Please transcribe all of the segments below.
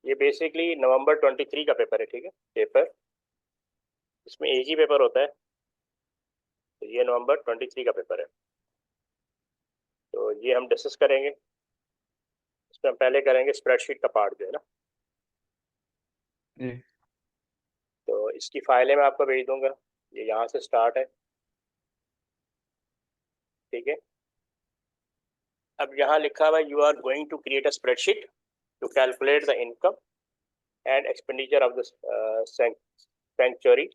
ये बेसिकली नवंबर 23 का पेपर है, ठीक है। पेपर इसमें एक ही पेपर होता है, तो ये नवंबर 23 का पेपर है। तो ये हम डिस्कस करेंगे। इसमें हम पहले करेंगे स्प्रेडशीट का पार्ट जो है ना। जी तो इसकी फाइलें मैं आपको भेज दूंगा, ये यहाँ से स्टार्ट है, ठीक है। अब यहाँ लिखा हुआ है you are going to create a spreadsheet to calculate the income and expenditure of the century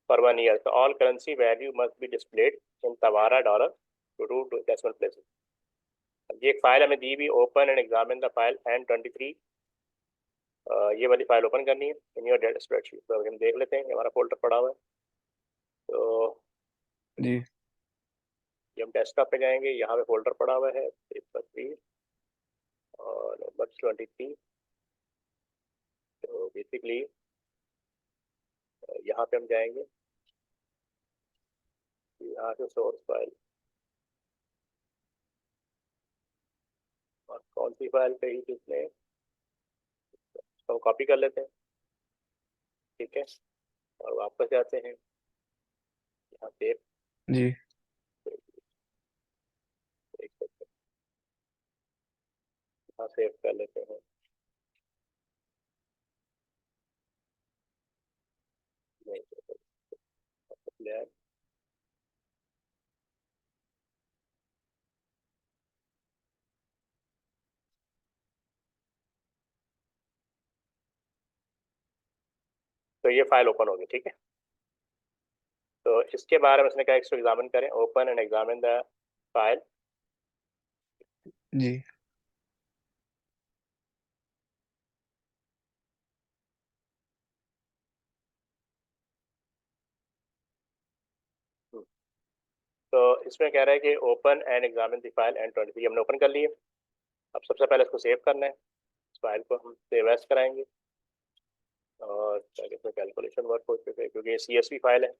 for 1 year. तो all currency value must be displayed in tavara dollar to do two decimal places. ये एक file हमें दी हुई, open and examine the file N23। ये वाली file open करनी है इन योर डेटा स्प्रेडशीट। तो हम देख लेते हैं, हमारा फोल्डर पड़ा हुआ है। तो जी ये हम डेस्कटॉप पे जाएंगे, यहाँ पे फोल्डर पड़ा हुआ है पेपर 3 और नंबर 23। तो बेसिकली यहाँ पे हम जाएंगे, यहाँ से सोर्स फाइल, और कौन सी फाइल पे ही किसने, तो हम कॉपी कर लेते हैं, ठीक है। और वापस जाते हैं यहाँ पे, जी यहाँ सेव कर लेते हैं। नहीं, तो ये फाइल ओपन होगी, ठीक है। तो इसके बारे में उसने कहा इसको एग्जामिन करें, open and examine the file. जी तो इसमें कह रहा है कि open and examine the file N23। हमने ओपन कर लिए। अब सबसे पहले इसको सेव करना है, इस फाइल को हम सेव एज कराएंगे और इसमें कैलकुलेशन वर्क हो चुके हैं क्योंकि ये CSV फाइल है।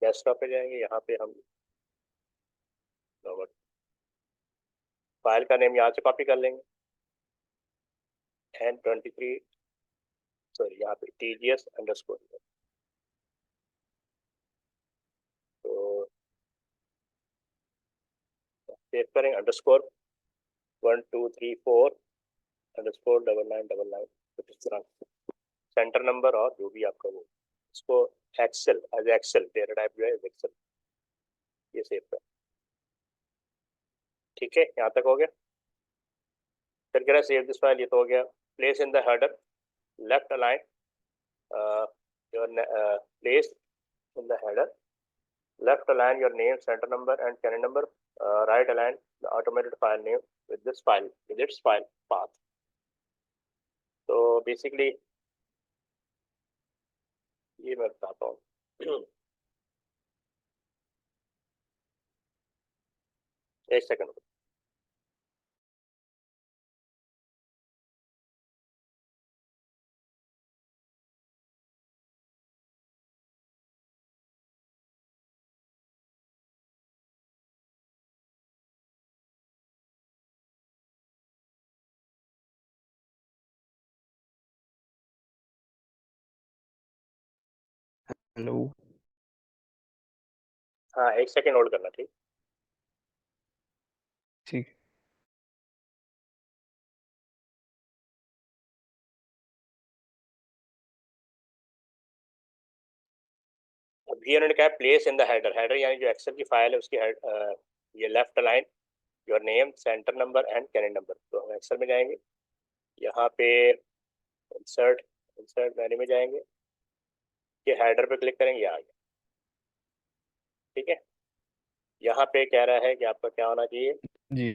डेस्कटॉप पे जाएंगे, यहाँ पे हम फाइल का नेम यहाँ से कॉपी कर लेंगे N23, सॉरी यहाँ पे TGS_। तो सेव करेंगे _1234_9999। तो इस तरह सेंटर नंबर और जो भी आपका वो, इसको Excel as Excel data type जो है एक्सेल, ये सेव कर, ठीक है। यहाँ तक हो गया। फिर कह रहा है सेव दिस फाइल, ये तो हो गया। Place in the header left align your place in the header left align your name, center number and channel number. Right align the automated file name with this file, with its file path. तो basically ये मैं बताता हूँ। एक second. Hello हाँ, एक second hold करना, ठीक। ठीक अभी उन्होंने कहा place in the header, header यानी जो एक्सेल की फाइल है उसकी ये left align your name, centre number and calendar number. तो हम एक्सेल में जाएंगे, यहाँ पे इंसर्ट इंसर्ट मेन्यू में जाएंगे, ये हेडर पे क्लिक करेंगे, आ गया, ठीक है। यहाँ पे कह रहा है कि आपका क्या होना चाहिए, जी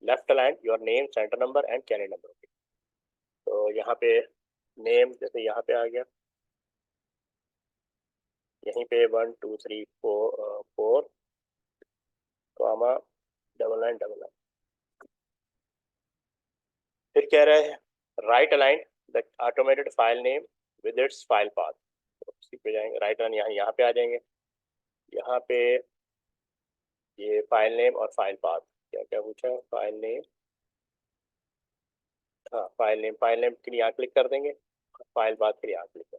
left align your name, centre number and calendar number. तो यहाँ पे नेम जैसे यहाँ पे आ गया, यहीं पे 1234 कॉमा 9999। फिर कह रहा है right align the automated file name with its file path. उसी पे जाएंगे, राइट रन यहाँ पे आ जाएंगे। यहाँ पे ये फाइल नेम और फाइल पाथ, क्या क्या पूछा है, फाइल नेम, हाँ फाइल नेम के लिए यहाँ क्लिक कर देंगे, फाइल पाथ के लिए यहाँ क्लिक कर,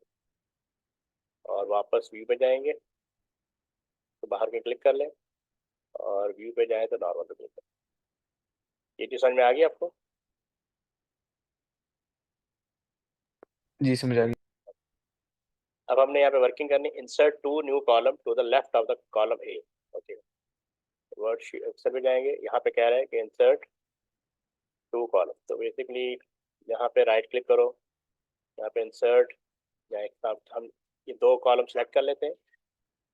और वापस व्यू पे जाएंगे तो बाहर के क्लिक कर लें, और व्यू पे जाए तो नॉर्मल पे क्लिक करें। ये चीज़ समझ में आ गई आपको? जी समझ आ गई। अब हमने यहाँ पे वर्किंग करनी, insert two new column to the left of the column A. Okay, Word Excel पे जाएंगे, यहाँ पे कह रहा है कि इंसर्ट टू कॉलम, तो बेसिकली यहाँ पे राइट क्लिक करो, यहाँ पे इंसर्ट, या हम ये दो कॉलम सेलेक्ट कर लेते हैं,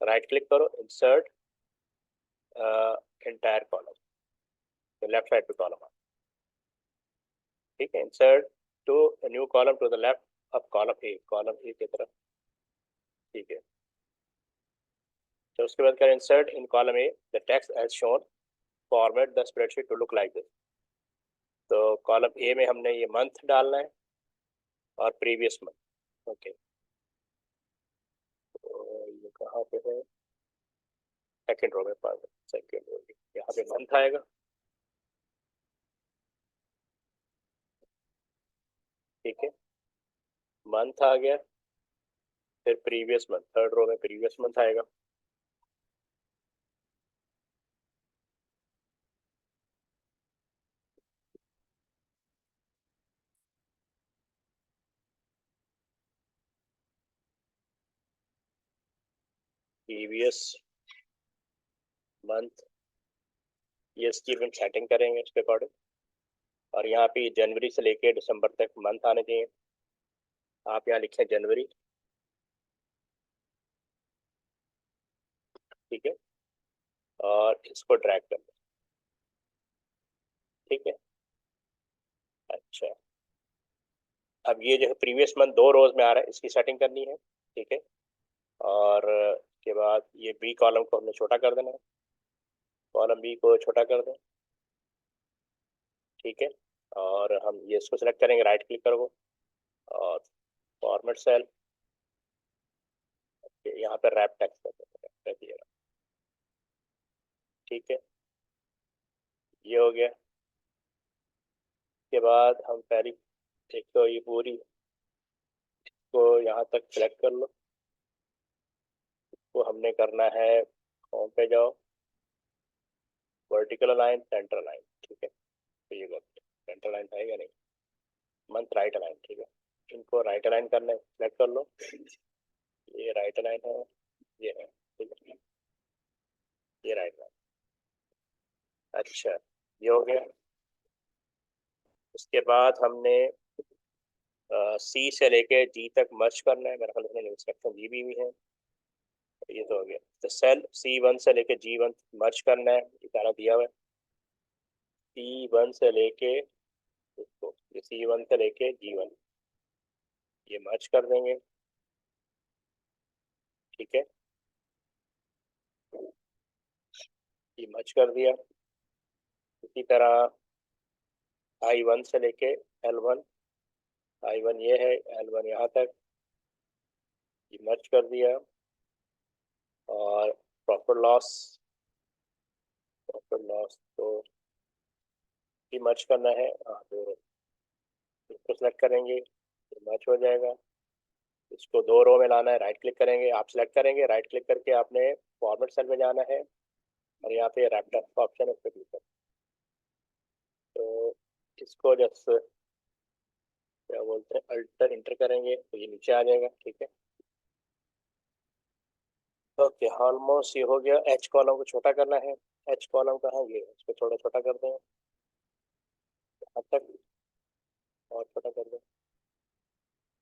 राइट क्लिक करो, इंसर्ट एंटायर कॉलम, तो लेफ्ट साइड पे कॉलम आ, ठीक है, insert two new column to the left of column A की तरफ, ठीक है। तो उसके बाद करें insert in column A the text as shown, format the spreadsheet to look like this. तो कॉलम ए में हमने ये मंथ डालना है और प्रीवियस मंथ। ओके, तो ये कहाँ पे है, सेकेंड रो में पास, सेकेंड रो यहाँ पे मंथ आएगा, ठीक है, मंथ आ गया, फिर प्रीवियस मंथ, थर्ड रो में प्रीवियस मंथ आएगा, प्रीवियस मंथ, ये इसकी हम सेटिंग करेंगे इसके अकॉर्डिंग, और यहाँ पे जनवरी से लेके दिसंबर तक मंथ आने चाहिए, आप यहाँ लिखें जनवरी, ठीक है, और इसको ड्रैग कर लें, ठीक है। अच्छा, अब ये जो है प्रीवियस मंथ दो रोज में आ रहा है, इसकी सेटिंग करनी है, ठीक है, और उसके बाद ये बी कॉलम को हमने छोटा कर देना है, कॉलम बी को छोटा कर दें, ठीक है, और हम ये इसको सेलेक्ट करेंगे, राइट क्लिक करो और फॉर्मेट सेल, यहाँ पे रैप टेक्स्ट कर दिएगा, ठीक है, ये हो गया। इसके बाद हम पहली, एक तो ये पूरी को यहाँ तक सेलेक्ट कर लो, तो हमने करना है, होम पे जाओ, वर्टिकल लाइन, सेंटर लाइन, ठीक है, तो ये सेंटर लाइन आएगा नहीं, मंथ राइट लाइन, ठीक है, इनको राइट लाइन करना है, सेलेक्ट कर लो, ये राइट लाइन है, ये है, ठीक है, ये राइट लाइन, अच्छा, ये हो गया। उसके बाद हमने सी से लेके जी तक मर्ज करना है, मेरे ख्याल में इंस्ट्रक्शन जी भी हुई है, ये तो हो गया। तो सेल C1 से लेके G1 मर्ज करना है, ये सारा दिया हुआ है, C1 से लेके इसको, ये C1 से लेके G1 ये मर्ज कर देंगे, ठीक है, ये मर्ज कर दिया। इसी तरह I1 से लेके L1, I1 ये है, L1 यहाँ तक ये मर्ज कर दिया, और प्रॉफिट लॉस तो ये मर्ज करना है, हाँ, तो इसको सेलेक्ट करेंगे, ये मर्ज हो जाएगा। इसको दो रो में लाना है, राइट क्लिक करेंगे, आप सेलेक्ट करेंगे, राइट क्लिक करके आपने फॉर्मेट सेल में जाना है, और यहाँ पे रैप का ऑप्शन है, उस पर क्लिक करें, तो इसको जब क्या बोलते हैं अल्टर इंटर करेंगे तो ये नीचे आ जाएगा, ठीक है। ओके, ऑलमोस्ट ये हो गया। एच कॉलम को छोटा करना है, एच कॉलम कहाँ, ये इसको थोड़ा छोटा कर दें, यहाँ तक, और छोटा कर दें,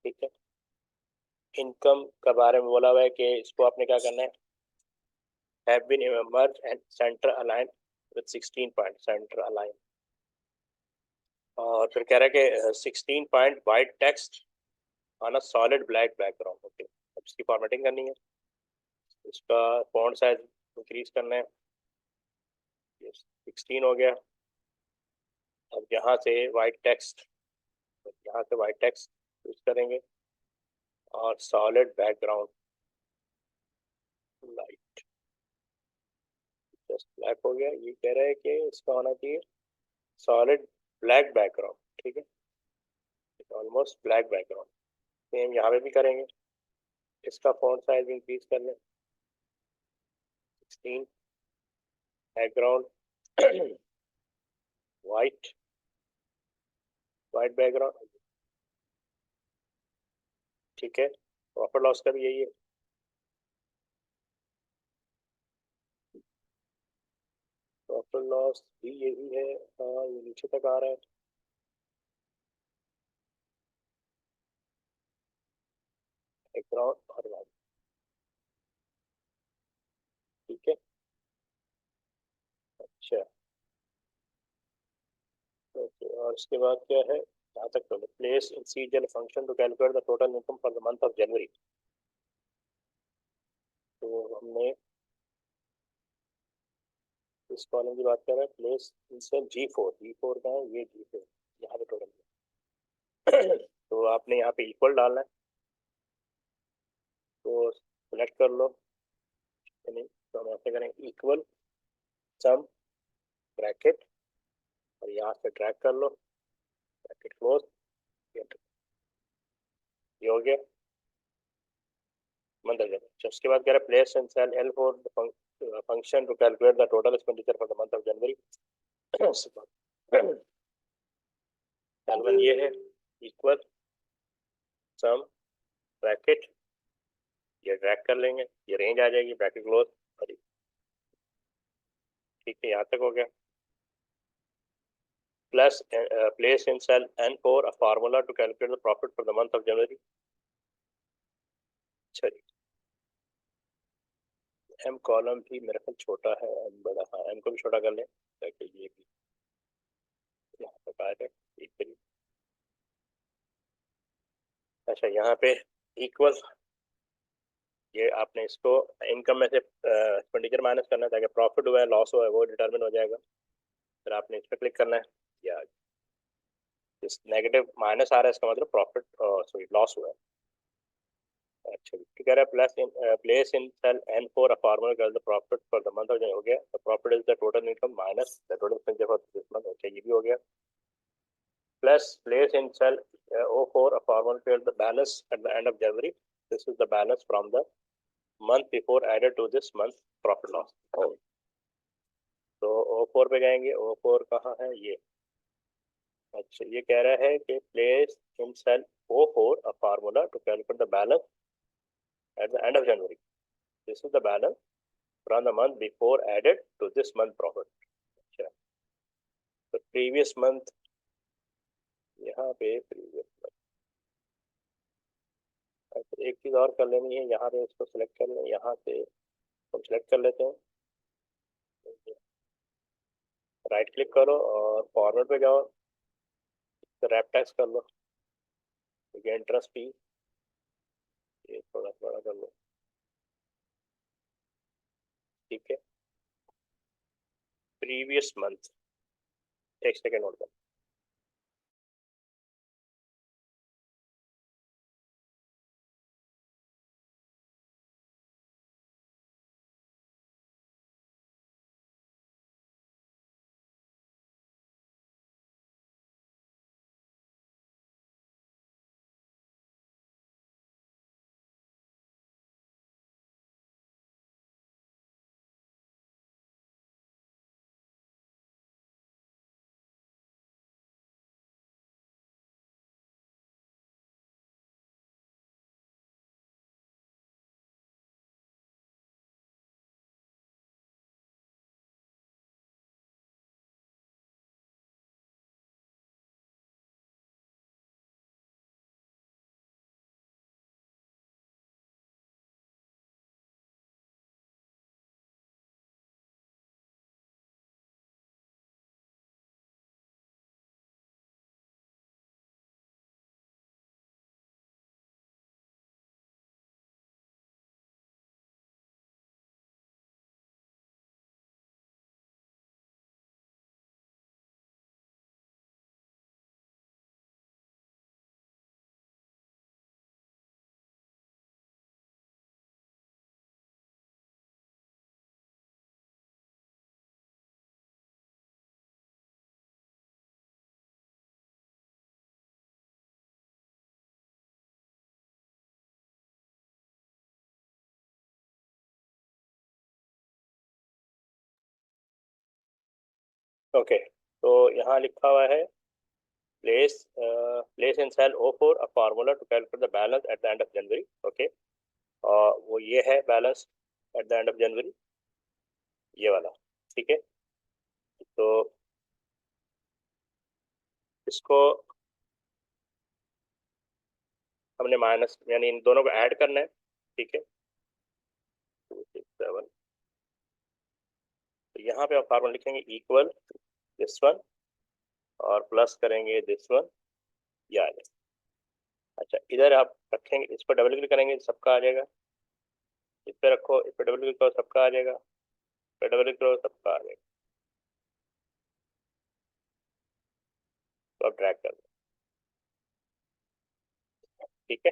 ठीक है। इनकम के बारे में बोला हुआ है कि इसको आपने क्या करना है, have been merge and center align with 16 point, center align, और फिर कह रहा है कि 16 point white text on a solid black background. Okay, अब इसकी फॉर्मेटिंग करनी है, इसका फॉन्ट साइज इंक्रीज करना है, ये 16 हो गया। अब यहाँ से वाइट टेक्स्ट, यहाँ से वाइट टेक्स्ट यूज करेंगे, और सॉलिड बैकग्राउंड ऑलमोस्ट ब्लैक हो गया। ये कह रहा है कि इसका होना चाहिए सॉलिड ब्लैक बैकग्राउंड। ठीक है, ऑलमोस्ट ब्लैक बैकग्राउंड। सेम यहाँ पे भी करेंगे। इसका फॉन्ट साइज इंक्रीज कर लें 16, बैकग्राउंड वाइट, वाइट बैकग्राउंड। ठीक है, प्रॉफिट लॉस का भी यही है। प्रॉफिट लॉस भी यही है। हाँ, ये नीचे तक आ रहा है। बैकग्राउंड और वाइट। ठीक है, अच्छा। ओके, और इसके बाद क्या है, यहाँ तक तो place in season function to calculate the total income for the month of January. तो हमने इस कॉलम की बात कर रहे हैं, place in cell G4। G4 का है ये, G4 यहाँ पे टोटल तो आपने यहाँ पे इक्वल डालना है। तो सिलेक्ट कर लो, यानी तो हम ऐसे करें इक्वल सम ब्रैकेट, और यहाँ से ड्रैग कर लो, ब्रैकेट क्लोज। ये हो गया मंथ ऑफ जनवरी। उसके बाद कह रहा है place in cell L4 function to calculate the total expenditure for the month of January. L1 ये है, इक्वल सम ब्रैकेट, ये ड्रैग कर लेंगे, ये रेंज आ जाएगी, ब्रैकेट क्लोज। ठीक है, यहाँ तक हो गया। Plus place in cell N4 a formula to calculate the profit for the month of January। चलिए, एम कॉलम भी मेरे ख्याल छोटा है, एम बड़ा, हाँ एम को भी छोटा कर लें ताकि ये भी यहाँ तक आ जाए। ठीक है, अच्छा यहाँ पे इक्वल, ये आपने इसको इनकम में से एक्सपेंडिचर माइनस करना है ताकि प्रॉफिट हुआ है लॉस हुआ है वो डिटरमिन हो जाएगा। फिर आपने इस पर क्लिक करना है, या इस नेगेटिव माइनस आ रहा है इसका मतलब प्रॉफिट सॉरी लॉस हुआ है। अच्छा, ठीक है, plus in place in cell N4 a formula calculate the profit for the month of January। हो गया, the profit is the total income minus the total expenditure for this month। अच्छा, ये भी हो गया। Plus place in cell O4 a formula calculate the balance at the end of January। this is the balance from the month before added to this month profit loss। तो O4 पे जाएंगे, O4 कहाँ है ये। अच्छा, ये कह रहा है कि place in cell O4 a formula to calculate the balance at the end of January। this is the balance from the month before added to this month profit। अच्छा, तो प्रीवियस मंथ, यहाँ पे प्रीवियस मंथ। अच्छा, एक चीज़ और कर लेनी है, यहाँ पे इसको सिलेक्ट कर लें, यहाँ से हम सिलेक्ट कर लेते हैं, राइट क्लिक करो और फॉरवर्ड पे जाओ, तो रैप टेक्स्ट कर लो, इंटरेस्ट फी ये थोड़ा थोड़ा कर लो। ठीक है, प्रीवियस मंथ, एक सेकेंड नोट कर। ओके, तो यहाँ लिखा हुआ है place in cell O4 a formula to calculate the balance at the end of January. Okay, और वो ये है balance at the end of January, ये वाला। ठीक है, तो इसको हमने माइनस यानी इन दोनों को ऐड करना है। ठीक है, 267, तो यहाँ पे आप फार्मूला लिखेंगे इक्वल दिस वन और प्लस करेंगे दिस वन, ये आ जाएगा। अच्छा, इधर आप रखेंगे, इस पर डबल क्लिक करेंगे सबका आ जाएगा, इस पर रखो, इस पर डबल क्लिक करो सबका आ जाएगा, इस पर डबल क्लिक करो सबका आ जाएगा। तो आप ड्रैग कर दो। ठीक है,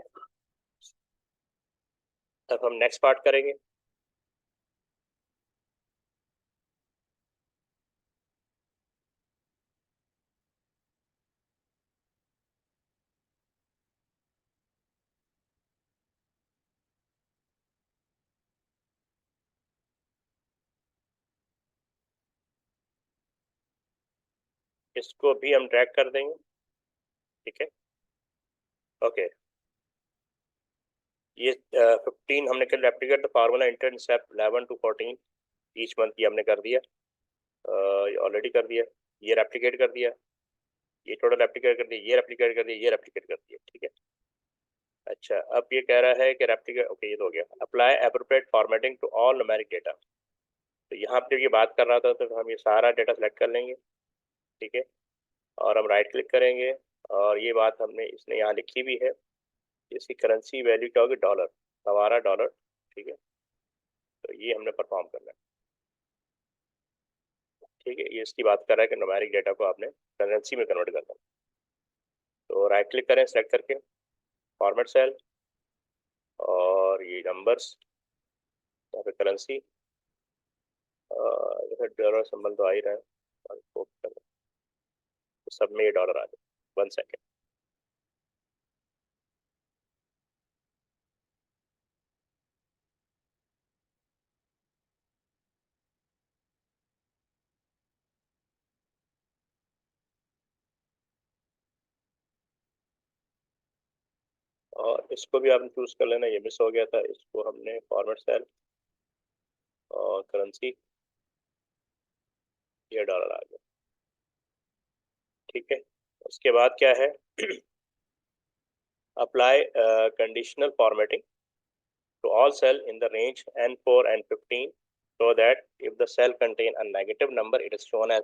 अब हम नेक्स्ट पार्ट करेंगे। इसको भी हम ड्रैग कर देंगे। ठीक है, ओके, ये 15 हमने कल replicate the formula inter in step 11 to 14 each month, ये हमने कर दिया, ये ऑलरेडी कर दिया, ये रेप्लिकेट कर दिया, ये टोटल रेप्लिकेट कर दिया, ये रेप्लिकेट कर दिया, ये रेप्लिकेट कर दिया। ठीक है, अच्छा, अब ये कह रहा है कि रेप्लिकेट, ओके, ये तो हो गया। Apply appropriate formatting to all numeric data, तो यहाँ पे ये बात कर रहा था तो हम ये सारा डेटा सेलेक्ट कर लेंगे। ठीक है, और हम राइट क्लिक करेंगे, और ये बात हमने इसने यहाँ लिखी भी है, इसकी करेंसी वैल्यू क्या होगी, डॉलर, हमारा डॉलर। ठीक है, तो ये हमने परफॉर्म करना है। ठीक है, ये इसकी बात कर रहा है कि न्यूमेरिक डेटा को आपने करेंसी में कन्वर्ट करना है। तो राइट क्लिक करें सेलेक्ट करके फॉर्मेट सेल, और ये नंबर्स, यहाँ पे करेंसी, जैसे डॉलर सिंबल तो आ ही रहा है, और तो सब में ये डॉलर आ जाए। 1 सेकेंड। और इसको भी आपने चूज कर लेना, ये मिस हो गया था, इसको हमने फॉर्मेट सेल और करेंसी, ये डॉलर आ गया। ठीक है, उसके बाद क्या है, apply conditional formatting to all cell in the range N4 and 15, so that if the cell contain a negative number, it is shown as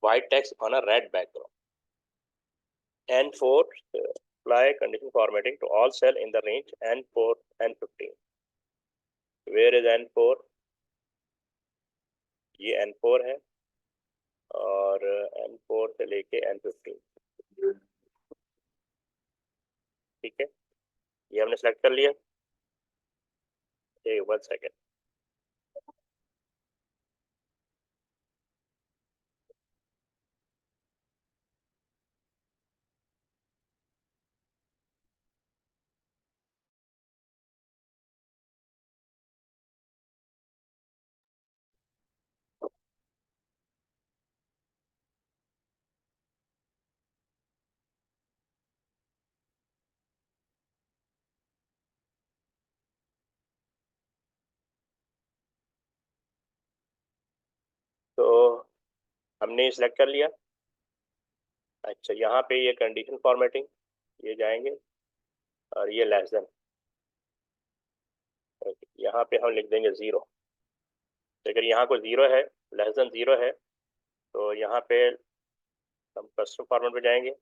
white text on a red background. N4, apply condition formatting to all cell in the range N4 and 15. Where is N4? ये N4 है, और N4 से लेके N15। ठीक है, ये हमने select कर लिया। 1 सेकेंड। तो हमने सेलेक्ट कर लिया। अच्छा, यहाँ पे ये कंडीशन फॉर्मेटिंग, ये जाएंगे, और ये लेस देन, यहाँ पे हम लिख देंगे 0। अगर यहाँ को 0 है, लेस देन 0 है, तो यहाँ पे हम कस्टम फॉर्मेट में जाएंगे,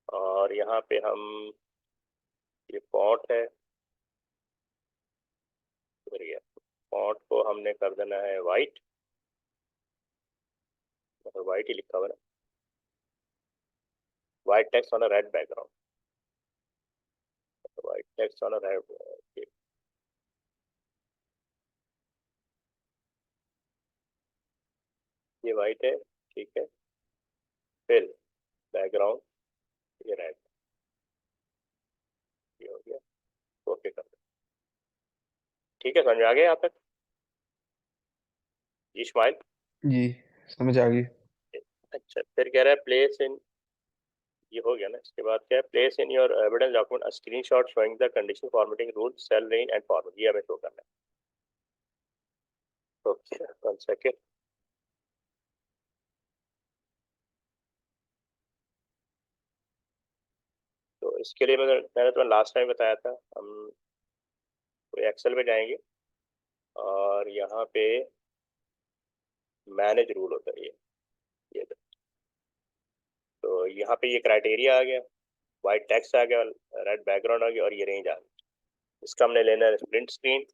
और यहाँ पे हम, ये फॉन्ट है, फॉन्ट को हमने कर देना है वाइट, मतलब वाइट ही लिखा हुआ है, white text on a red background, white text on a red, ये वाइट है। ठीक है, फिल बैकग्राउंड, ये रेड, ये हो गया, ओके कर दो। ठीक है, समझ में आ गया यहाँ तक? ये स्माइल। जी समझ आ गई। अच्छा, फिर कह रहा है प्लेस इन, ये हो गया ना। इसके बाद क्या है, place in your evidence document a screenshot showing the condition formatting rule cell range and format, ये हमें शो करना है। Okay, one second. तो इसके लिए मैंने तुम्हें लास्ट टाइम बताया था, हम कोई एक्सेल में जाएंगे और यहाँ पे मैनेज रूल होता है ये तो यहाँ पे ये क्राइटेरिया आ गया, वाइट टेक्स्ट आ गया, रेड बैकग्राउंड आ गया और ये रेंज आ गई। इसका हमने लेना है प्रिंट स्क्रीन,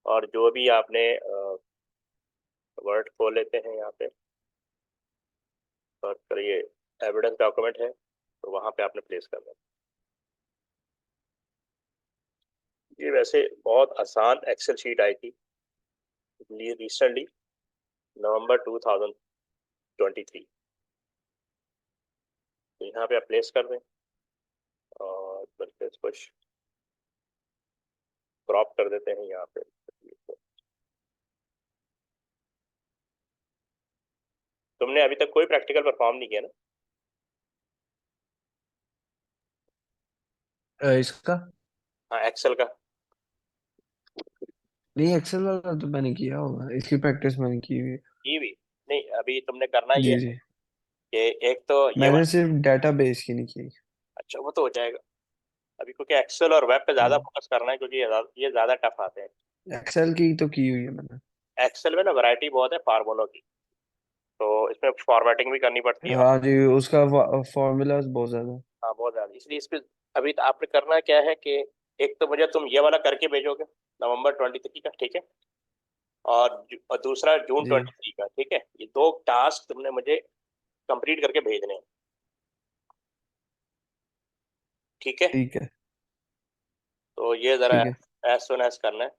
और जो भी आपने वर्ड खोल लेते हैं यहाँ पे, और फिर ये एविडेंस डॉक्यूमेंट है तो वहाँ पे आपने प्लेस करना है। ये वैसे बहुत आसान एक्सेल शीट आई थी रिसेंटली, नवंबर 2023। तो यहाँ पे आप प्लेस कर दें और बल्कि इसको क्रॉप कर देते हैं यहाँ पे। तुमने अभी तक कोई प्रैक्टिकल परफॉर्म नहीं किया ना? इसका हाँ, एक्सेल का। नहीं, एक्सेल वाला तो मैंने किया होगा, इसकी प्रैक्टिस मैंने की हुई है। ये भी नहीं, अभी तुमने करना ये जी है जी। कि एक तो ये मैंने वाला। सिर्फ डेटाबेस की नहीं की। अच्छा, वो तो हो जाएगा अभी, क्योंकि एक्सेल और वेब पे ज्यादा हाँ, फोकस करना है, क्योंकि ये ज्यादा टफ आते हैं। एक्सेल की तो की हुई है मैंने। एक्सेल में ना वैरायटी बहुत है फार्मूलों की, तो इसमें फॉर्मेटिंग भी करनी पड़ती है। हाँ जी, उसका फॉर्मूलाज बहुत ज्यादा। हाँ, बहुत ज्यादा, इसलिए इस पे अभी तो आपने करना क्या है कि एक तो मुझे तुम ये वाला करके भेजोगे नवंबर 23 का, ठीक है? और दूसरा जून जी 23 का, ठीक है? ये दो टास्क तुमने मुझे कंप्लीट करके भेजने हैं, ठीक है? ठीक है। तो ये जरा ठीक है। एज सुन एज करना है।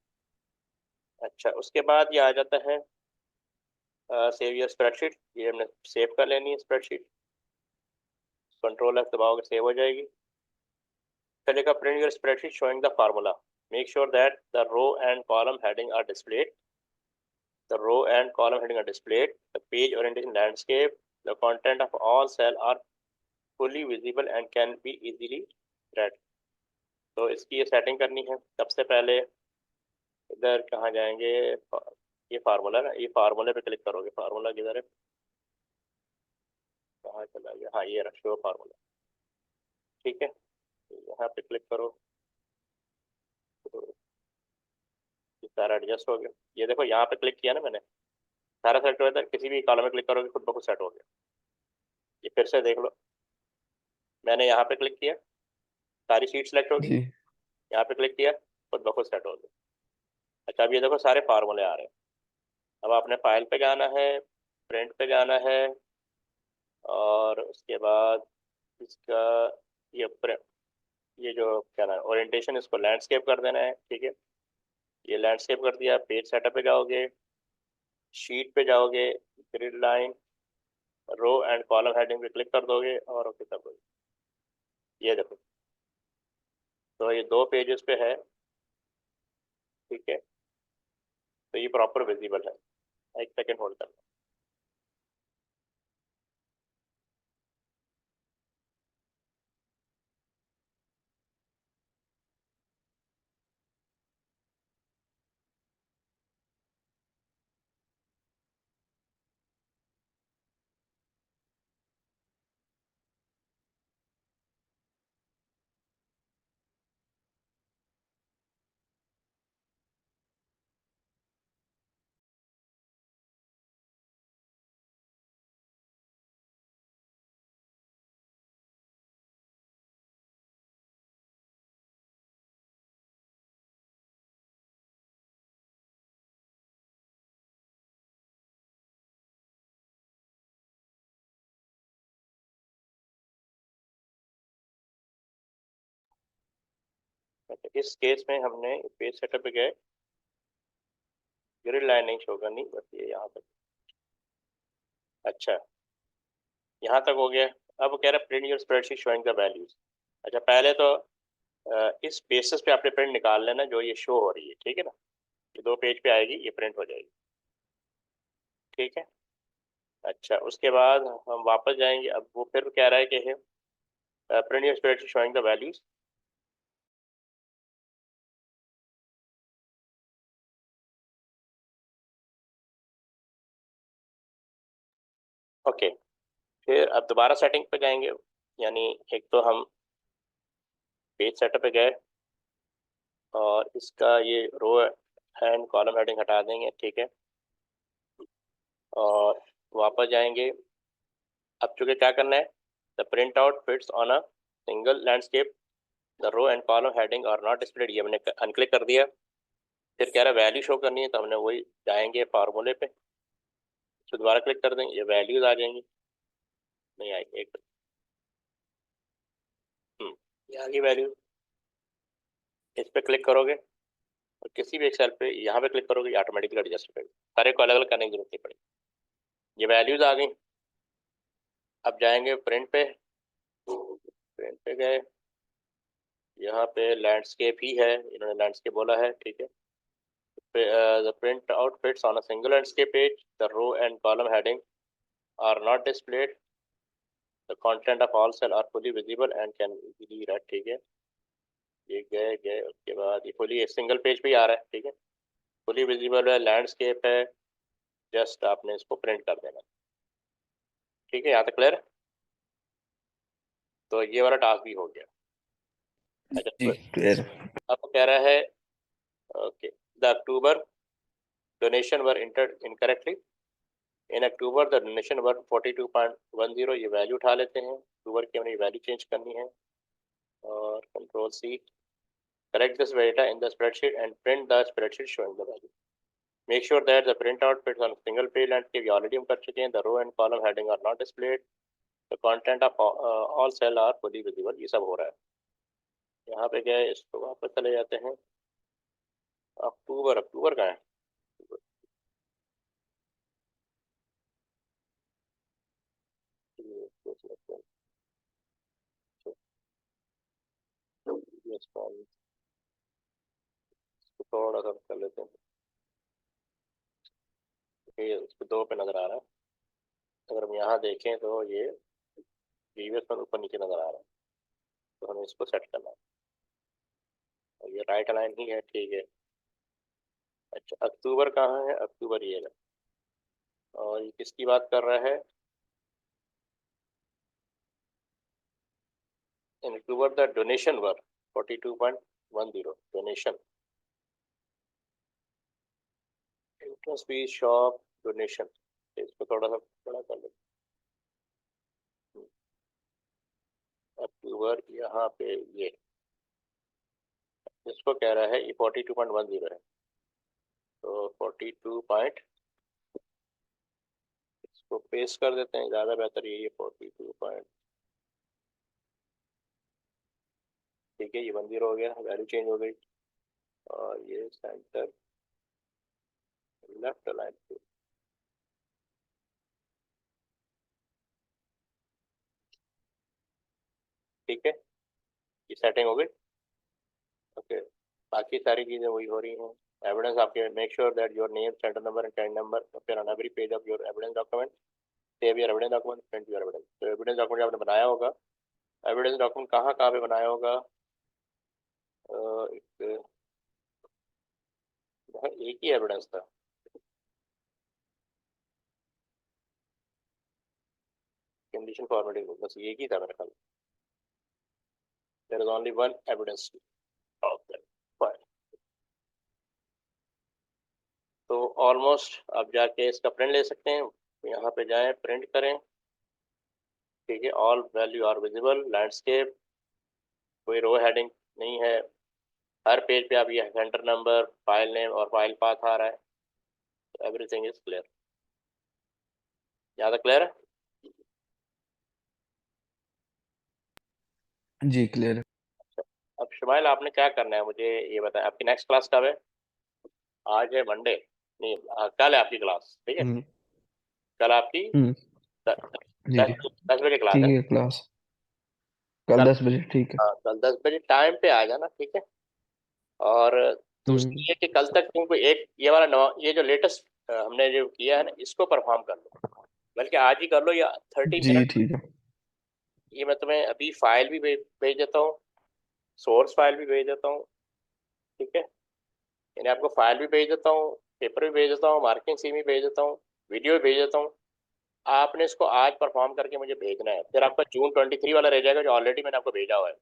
अच्छा, उसके बाद ये आ जाता है सेव योर स्प्रेडशीट, ये हमने सेव कर लेनी है स्प्रेडशीट। कंट्रोल एफ दबाओगे सेव हो जाएगी। फिर लिखा print your spreadsheet showing the formula, make sure that the row and column heading are displayed, the row and column heading are displayed, the page orientation landscape, the content of all cell are fully visible and can be easily read। तो इसकी ये setting करनी है। सबसे पहले इधर कहाँ जाएंगे, ये फार्मूला ना, ये फार्मूले पे क्लिक करोगे, फार्मूला किधर है, कहाँ चला गया, हाँ ये रखो फार्मूला, ठीक है? तो यहाँ पे क्लिक करो तो ये सारा एडजस्ट हो गया। ये देखो यहाँ पे क्लिक किया ना मैंने, सारा सेट हो गया था, किसी भी कॉलम में क्लिक करोगे खुद ब खुद सेट हो गया। ये फिर से देख लो, मैंने यहाँ पे क्लिक किया, सारी शीट सेलेक्ट होगी, जी यहाँ पे क्लिक किया, खुद ब खुद सेट हो गया। अच्छा, अब ये देखो सारे फार्मूले आ रहे हैं। अब आपने फाइल पे जाना है, प्रिंट पे जाना है, और उसके बाद इसका ये ये जो क्या नाम ओरिएंटेशन, इसको लैंडस्केप कर देना है, ठीक है? ये लैंडस्केप कर दिया। पेज सेटअप पे जाओगे, शीट पे जाओगे, grid line, row and column heading पे क्लिक कर दोगे और ओके कर दोगे। ये देखो, तो ये दो पेजेस पे है, ठीक है? तो ये प्रॉपर विजिबल है। एक सेकेंड होल्ड करना। अच्छा, इस केस में हमने पेज सेटअप पे गए, ग्रिड लाइन नहीं शो करनी, बस ये यहाँ तक। अच्छा, यहाँ तक हो गया। अब कह रहा है print your spreadsheet showing the values. अच्छा, पहले तो इस बेसिस पे आपने प्रिंट निकाल लेना जो ये शो हो रही है, ठीक है ना? ये दो पेज पे आएगी, ये प्रिंट हो जाएगी, ठीक है? अच्छा, उसके बाद हम वापस जाएंगे। अब वो फिर कह रहा है कि print your spreadsheet showing the values. Okay, फिर अब दोबारा सेटिंग पे जाएंगे। यानी एक तो हम पेज सेटअप पे गए और इसका ये रो एंड कॉलम हेडिंग हटा देंगे, ठीक है। और वापस जाएंगे। अब चूंकि क्या करना है, the print out fits on a single landscape, the row and column heading are not displayed, ये हमने अनक्लिक कर दिया। फिर कह रहा है वैल्यू शो करनी है, तो हमने वही जाएंगे फार्मूले पे, तो दोबारा क्लिक कर देंगे, ये वैल्यूज आ जाएंगी। नहीं आएगी, एक ये आ गई वैल्यू। इस पे क्लिक करोगे और किसी भी एक सेल पे यहाँ पे क्लिक करोगे, ऑटोमेटिकली एडजस्ट हो जाएगी, सारे को अलग अलग करने की जरूरत नहीं पड़ेगी। ये वैल्यूज आ गई। अब जाएंगे प्रिंट पे। प्रिंट पे गए, यहाँ पे लैंडस्केप ही है, इन्होंने लैंडस्केप बोला है, ठीक है। The printout fits on a single landscape page. The row and column heading are not displayed. The content of all cell are fully visible and can easily read, ठीक है। ये गए गए, उसके बाद ये फुली सिंगल पेज पे ही आ रहा है, ठीक है। फुली विजिबल है, लैंडस्केप है, जस्ट आपने इसको प्रिंट कर देना, ठीक है। यहाँ तक क्लियर। तो ये वाला टास्क भी हो गया। अच्छा, जी क्लियर। अब कह रहा है okay, the October donation were enter incorrectly. In October the donation were 42.10, ये वैल्यू उठा लेते हैं। अक्टूबर की हमने वैल्यू चेंज करनी है, और control C, correct this data in the spreadsheet and print the spreadsheet showing the value. Make sure that the print out fits on single page landscape, ये ऑलरेडी हम कर चुके हैं। The row and column heading are not displayed, the content of all cell are fully visible, ये सब हो रहा है। यहाँ पे गए, इसको वापस चले जाते हैं। अक्टूबर, अक्टूबर का है। थोड़ा सा कर लेते हैं, ये इसको दो पे नजर आ रहा है। अगर हम यहाँ देखें तो ये प्रीवियस पर ऊपर नीचे नजर आ रहा है, तो हमें इसको सेट करना है। और ये राइट अलाइन ही है, ठीक है। अच्छा, अक्टूबर कहाँ है, अक्टूबर ये है। और ये किसकी बात कर रहा है, in October the donation were 42.10 donation, interest fees shop donation. इसको थोड़ा सा बड़ा कर लेते हैं। अक्टूबर यहाँ पे ये, इसको कह रहा है ये 42.10 है, तो 42 इसको पेस्ट कर देते हैं, ज़्यादा बेहतर ये 42 ठीक है। ये 10 हो गया, वैल्यू चेंज हो गई। और ये सेंटर लेफ्ट अलाइन, ठीक है। ये सेटिंग हो गई, ओके। बाकी सारी चीज़ें वही हो रही हैं। एविडेंस आपके, make sure that your name, centre number and cand number appear on every page of your evidence document. Save your evidence document, print your evidence. तो एविडेंस डॉक्यूमेंट आपने बनाया होगा, एविडेंस डॉक्यूमेंट कहाँ कहाँ पे बनाया होगा, एक एक ही एविडेंस था, कंडीशन फॉर्मेटिंग, बस एक ही था मेरे ख्याल। There is only one evidence of that file. तो ऑलमोस्ट अब जाके इसका प्रिंट ले सकते हैं। यहाँ पे जाएं, प्रिंट करें, ठीक है। All value are visible, landscape, कोई रो हेडिंग नहीं है। हर पेज पे आप ये सेंटर नंबर, फाइल नेम और फाइल पाथ आ रहा है, तो एवरीथिंग इज क्लियर। यहाँ तक क्लियर है। जी क्लियर है। अब शुमाइल, आपने क्या करना है मुझे ये बताएं, आपकी नेक्स्ट क्लास कब है। आज है मंडे, नहीं कल है आपकी क्लास, ठीक है। हम्म। कल आपकी हम्म। जी दस दस बजे क्लास ठीक है। है क्लास, कल कल, 10 बजे ठीक है। हाँ कल 10 बजे टाइम पे आ जाना, ठीक है। और हम्म। दूसरी ये कि कल तक तुमको एक ये वाला ये जो लेटेस्ट हमने जो किया है ना, इसको परफॉर्म कर लो। बल्कि आज ही कर लो या 30 मिनट। जी ठीक है। ये मैं तुम्हें अभी फाइल भी भेज देता हूँ, सोर्स फाइल भी भेज देता हूँ। ठीक है, यानी आपको फाइल भी भेज देता हूँ, पेपर भी भेज देता हूँ, मार्किंग सी भी भेज देता हूँ, वीडियो भी भेज देता हूँ। आपने इसको आज परफॉर्म करके मुझे भेजना है, फिर आपका June 23 वाला रह जाएगा जो ऑलरेडी मैंने आपको भेजा हुआ है।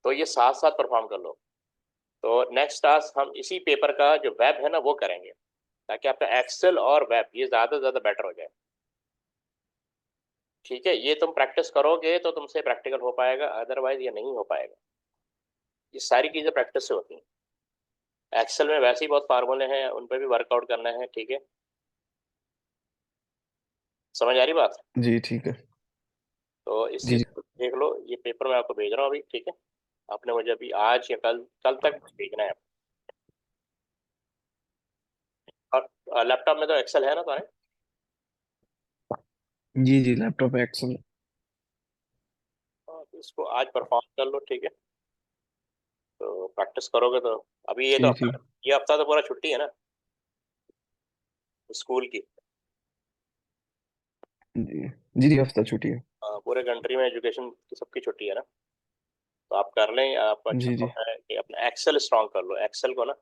तो ये साथ साथ परफॉर्म कर लो। तो नेक्स्ट टास्क हम इसी पेपर का जो वेब है ना वो करेंगे, ताकि आपका एक्सेल और वेब ये ज़्यादा से ज़्यादा बेटर हो जाए। ठीक है, ये तुम प्रैक्टिस करोगे तो तुमसे प्रैक्टिकल हो पाएगा, अदरवाइज ये नहीं हो पाएगा। ये सारी चीज़ें प्रैक्टिस से होती हैं। एक्सेल में वैसे ही बहुत फार्मूले हैं, उन पर भी वर्कआउट करना है। ठीक है, समझ आ रही बात? जी ठीक है। तो इस जी चीज़ जी। को देख लो, ये पेपर मैं आपको भेज रहा हूँ अभी। ठीक है, आपने मुझे अभी आज या कल कल तक भेजना है। और लैपटॉप में तो एक्सेल है ना तुम्हारे? जी जी, लैपटॉप एक्सेल। तो इसको आज परफॉर्म कर लो। ठीक है, तो प्रैक्टिस करोगे तो अभी ये तो जी ठीक। ये हफ्ता तो पूरा छुट्टी है ना स्कूल की। जी जी जी, हफ्ता छुट्टी है। पूरे कंट्री में एजुकेशन की सबकी छुट्टी है ना। तो आप कर लें, आप अच्छा जी जी। होता है कि अपना एक्सेल स्ट्रॉन्ग कर लो। एक्सेल को ना,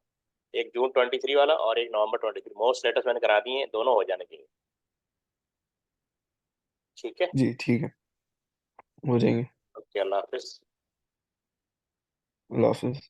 एक June 23 वाला और एक November 23 मोस्ट लेटेस्ट मैंने करा दिए हैं, दोनों हो जाने चाहिए। ठीक है, जी ठीक है, हो जाएंगे। ओके, अल्लाह हाफिज। अल्लाह हाफिज।